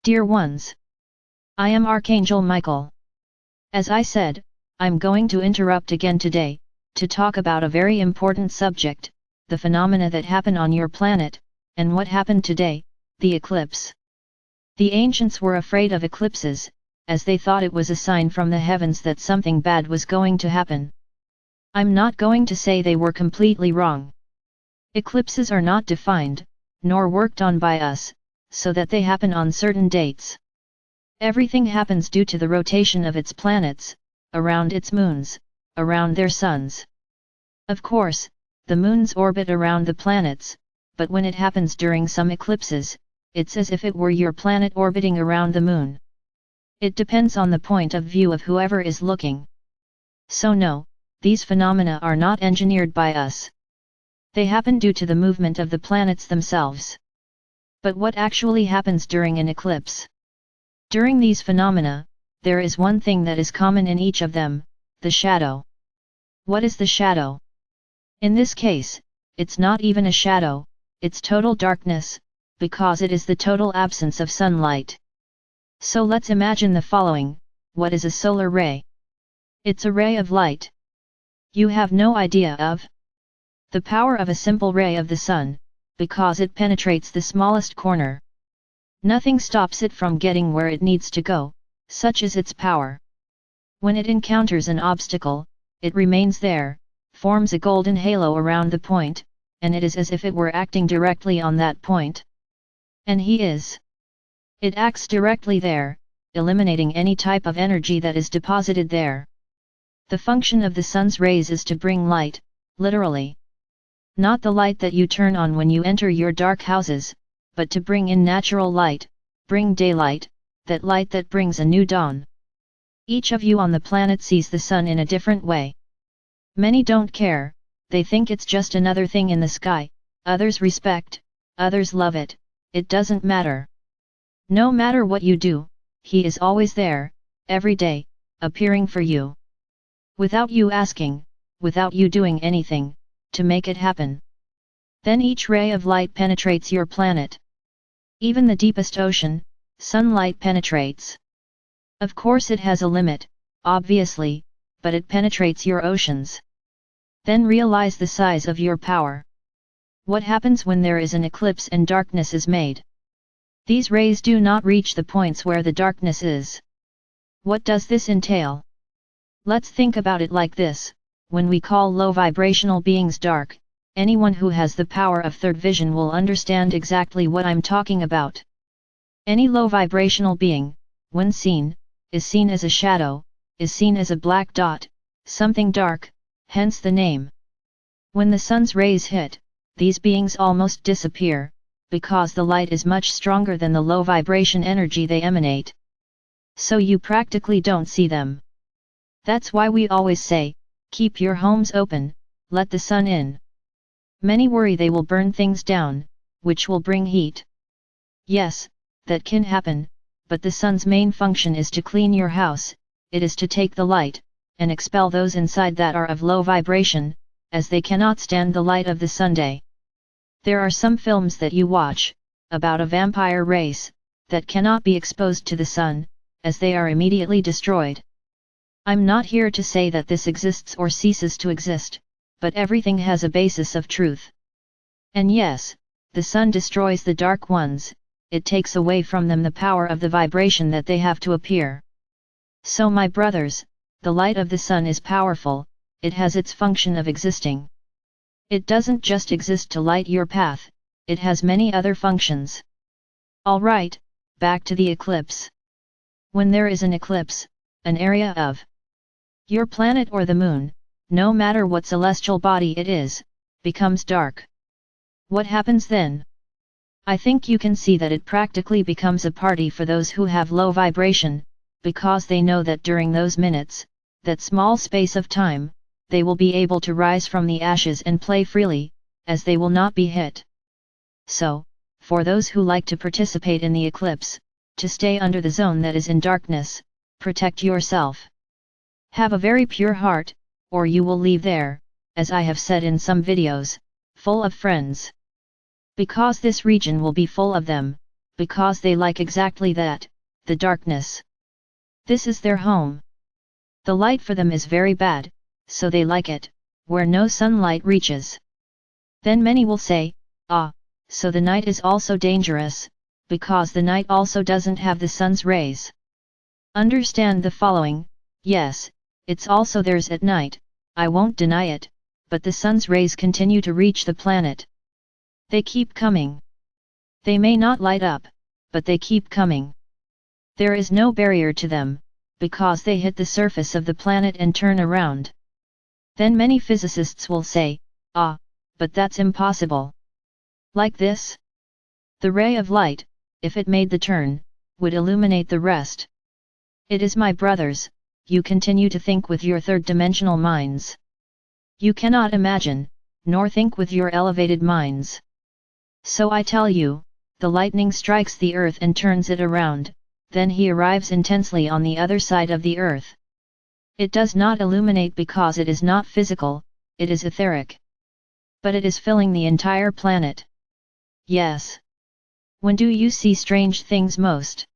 Dear ones, I am Archangel Michael. As I said, I'm going to interrupt again today, to talk about a very important subject, the phenomena that happen on your planet, and what happened today, the eclipse. The ancients were afraid of eclipses, as they thought it was a sign from the heavens that something bad was going to happen. I'm not going to say they were completely wrong. Eclipses are not defined, nor worked on by us, so that they happen on certain dates. Everything happens due to the rotation of its planets, around its moons, around their suns. Of course, the moons orbit around the planets, but when it happens during some eclipses, it's as if it were your planet orbiting around the moon. It depends on the point of view of whoever is looking. So no, these phenomena are not engineered by us. They happen due to the movement of the planets themselves. But what actually happens during an eclipse? During these phenomena, there is one thing that is common in each of them, the shadow. What is the shadow? In this case, it's not even a shadow, it's total darkness, because it is the total absence of sunlight. So let's imagine the following: what is a solar ray? It's a ray of light. You have no idea of the power of a simple ray of the sun, because it penetrates the smallest corner. Nothing stops it from getting where it needs to go, such is its power. When it encounters an obstacle, it remains there, forms a golden halo around the point, and it is as if it were acting directly on that point. And he is. It acts directly there, eliminating any type of energy that is deposited there. The function of the sun's rays is to bring light, literally. Not the light that you turn on when you enter your dark houses, but to bring in natural light, bring daylight, that light that brings a new dawn. Each of you on the planet sees the sun in a different way. Many don't care, they think it's just another thing in the sky, others respect, others love it, it doesn't matter. No matter what you do, he is always there, every day, appearing for you. Without you asking, without you doing anything, to make it happen. Then each ray of light penetrates your planet. Even the deepest ocean, sunlight penetrates. Of course it has a limit, obviously, but it penetrates your oceans. Then realize the size of your power. What happens when there is an eclipse and darkness is made? These rays do not reach the points where the darkness is. What does this entail? Let's think about it like this: when we call low vibrational beings dark, anyone who has the power of third vision will understand exactly what I'm talking about. Any low vibrational being, when seen, is seen as a shadow, is seen as a black dot, something dark, hence the name. When the sun's rays hit, these beings almost disappear, because the light is much stronger than the low vibration energy they emanate. So you practically don't see them. That's why we always say, keep your homes open, let the sun in. Many worry they will burn things down, which will bring heat. Yes, that can happen, but the sun's main function is to clean your house, it is to take the light, and expel those inside that are of low vibration, as they cannot stand the light of the Sunday. There are some films that you watch, about a vampire race, that cannot be exposed to the sun, as they are immediately destroyed. I'm not here to say that this exists or ceases to exist, but everything has a basis of truth. And yes, the sun destroys the dark ones, it takes away from them the power of the vibration that they have to appear. So my brothers, the light of the sun is powerful, it has its function of existing. It doesn't just exist to light your path, it has many other functions. Alright, back to the eclipse. When there is an eclipse, an area of your planet or the moon, no matter what celestial body it is, becomes dark. What happens then? I think you can see that it practically becomes a party for those who have low vibration, because they know that during those minutes, that small space of time, they will be able to rise from the ashes and play freely, as they will not be hit. So, for those who like to participate in the eclipse, to stay under the zone that is in darkness, protect yourself. Have a very pure heart, or you will leave there, as I have said in some videos, full of friends. Because this region will be full of them, because they like exactly that, the darkness. This is their home. The light for them is very bad, so they like it, where no sunlight reaches. Then many will say, ah, so the night is also dangerous, because the night also doesn't have the sun's rays. Understand the following, yes, it's also theirs at night, I won't deny it, but the sun's rays continue to reach the planet. They keep coming. They may not light up, but they keep coming. There is no barrier to them, because they hit the surface of the planet and turn around. Then many physicists will say, ah, but that's impossible. Like this? The ray of light, if it made the turn, would illuminate the rest. It is my brothers, you continue to think with your third-dimensional minds. You cannot imagine, nor think with your elevated minds. So I tell you, the lightning strikes the earth and turns it around, then he arrives intensely on the other side of the earth. It does not illuminate because it is not physical, it is etheric. But it is filling the entire planet. Yes. When do you see strange things most?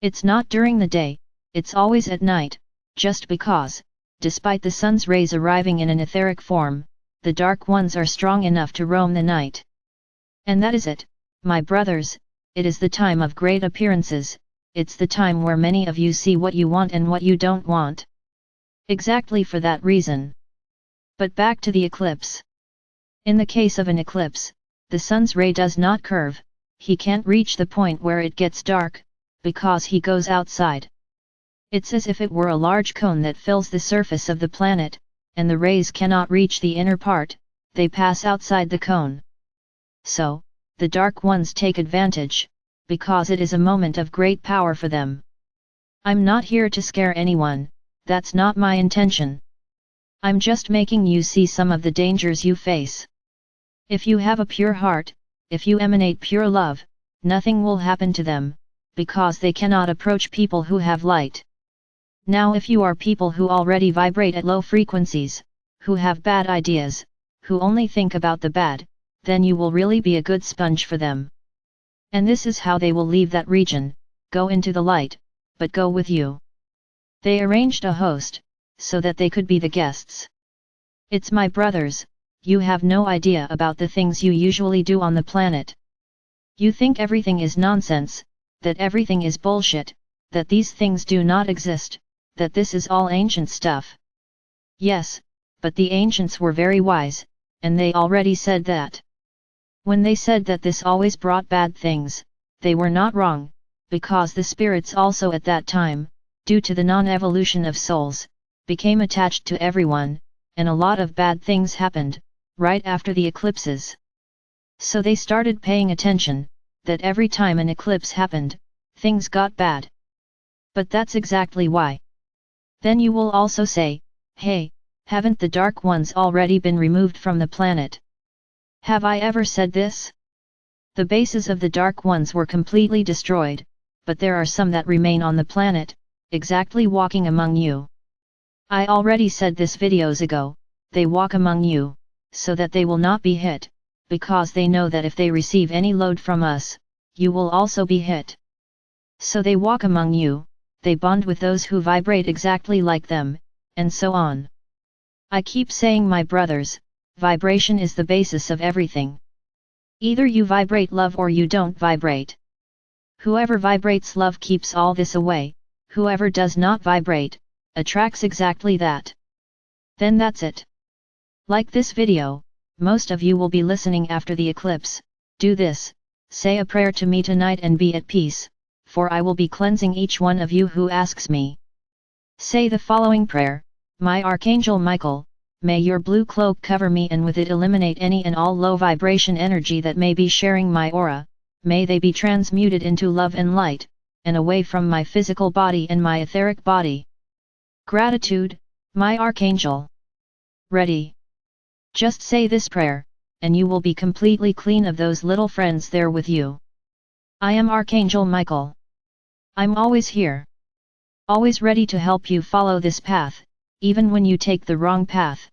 It's not during the day, it's always at night, just because, despite the sun's rays arriving in an etheric form, the dark ones are strong enough to roam the night. And that is it, my brothers, it is the time of great appearances, it's the time where many of you see what you want and what you don't want. Exactly for that reason. But back to the eclipse. In the case of an eclipse, the sun's ray does not curve, he can't reach the point where it gets dark, because he goes outside. It's as if it were a large cone that fills the surface of the planet, and the rays cannot reach the inner part, they pass outside the cone. So, the dark ones take advantage, because it is a moment of great power for them. I'm not here to scare anyone, that's not my intention. I'm just making you see some of the dangers you face. If you have a pure heart, if you emanate pure love, nothing will happen to them, because they cannot approach people who have light. Now if you are people who already vibrate at low frequencies, who have bad ideas, who only think about the bad, then you will really be a good sponge for them. And this is how they will leave that region, go into the light, but go with you. They arranged a host, so that they could be the guests. It's my brothers, you have no idea about the things you usually do on the planet. You think everything is nonsense, that everything is bullshit, that these things do not exist, that this is all ancient stuff. Yes, but the ancients were very wise, and they already said that. When they said that this always brought bad things, they were not wrong, because the spirits also at that time, due to the non-evolution of souls, became attached to everyone, and a lot of bad things happened, right after the eclipses. So they started paying attention, that every time an eclipse happened, things got bad. But that's exactly why. Then you will also say, hey, haven't the dark ones already been removed from the planet? Have I ever said this? The bases of the dark ones were completely destroyed, but there are some that remain on the planet, exactly walking among you. I already said this videos ago, they walk among you, so that they will not be hit, because they know that if they receive any load from us, you will also be hit. So they walk among you, they bond with those who vibrate exactly like them, and so on. I keep saying, my brothers, vibration is the basis of everything. Either you vibrate love or you don't vibrate. Whoever vibrates love keeps all this away, whoever does not vibrate, attracts exactly that. Then that's it. Like this video, most of you will be listening after the eclipse, do this, say a prayer to me tonight and be at peace, for I will be cleansing each one of you who asks me. Say the following prayer, my Archangel Michael, may your blue cloak cover me and with it eliminate any and all low vibration energy that may be sharing my aura, may they be transmuted into love and light, and away from my physical body and my etheric body. Gratitude, my Archangel. Ready? Just say this prayer, and you will be completely clean of those little friends there with you. I am Archangel Michael. I'm always here. Always ready to help you follow this path, even when you take the wrong path.